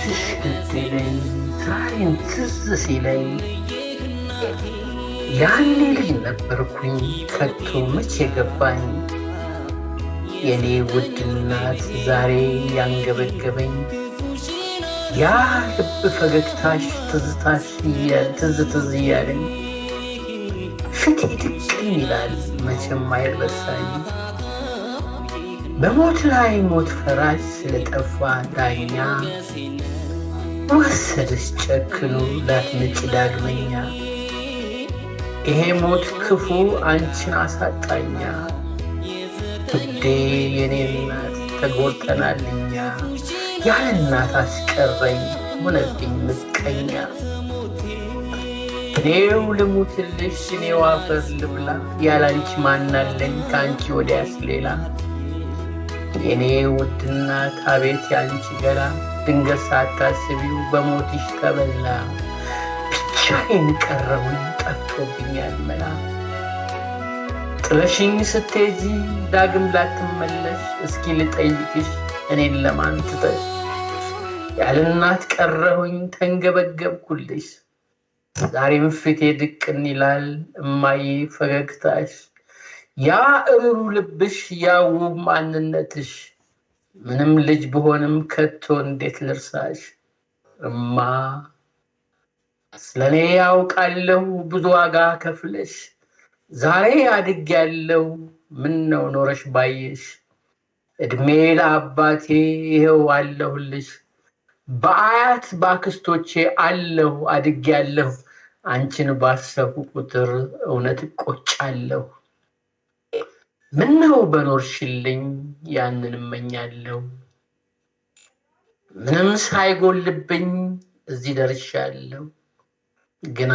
ሞትሽ ግድ ይለኝ ዛሬን ትዝ ሲለኝ ያኔ ልጅ ነበርኩኝ ከቶ መቼ ገባኝ የኔ ውድ እናት ዛሬ ያንገበገበኝ ያ ልብ ፈገግታሽ ትዝታሽ ትዝ ትዝ እያለኝ ፊቴ ድቅን ይላል መቼም አይረሳኝ በሞት ላይ ሞት ፈራጅ ስለጠፋ ዳኛ ወሰደሽ ጨክኖ ላትመጪ ዳግመኛ ይሄ ሞት ክፉ አንቺን አሳጣኛ ውዴ የኔ እናት ተጎድተናልኛ ያለ እናት አስቀረኝ ሆነብኝ ምቀኛ እኔው ልሙትልሽ እኔው አፈር ልብላ ያላንቺ ማናለኝ ከአንቺ ወዲያስ ሌላ የኔ ውድ እናት አቤት ያንቺ ገላ ድንገት ሳታስቢው በሞትሽ ተበላ ብቻዬን ቀረሁኝ ጠፍቶብኛል መላ ጥለሽኝ ስትሄጂ ዳግም ላትመለሽ እስኪ ልጠይቅሽ እኔን ለማን ትተሽ ያለ እናት ቀረሁኝ ተንገበገብኩልሽ ዛሬም ፊቴ ድቅን ይላል እማዬ ፈገግታሽ ያ እሩሩ ልብሽ ያ ውብ ማንነትሽ ምንም ልጅ ብሆንም ከቶ እንዴት ልርሳሽ እማ ስለኔ ያውቃለሁ ብዙ ዋጋ ከፍለሽ ዛሬ አድጌያለሁ ምነው ኖረሽ ባየሽ እድሜ ለአባቴ ይኸው አለሁልሽ በአያት ባክስቶቼ አለሁ አድጌያለሁ አንቺን ባሰብኩ ቁጥር እውነት እቆጫለሁ ምነው በኖርሽልኝ ያንን እመኛለሁ ምንም ሳይጎልብኝ እዚህ ደርሻለሁ ግን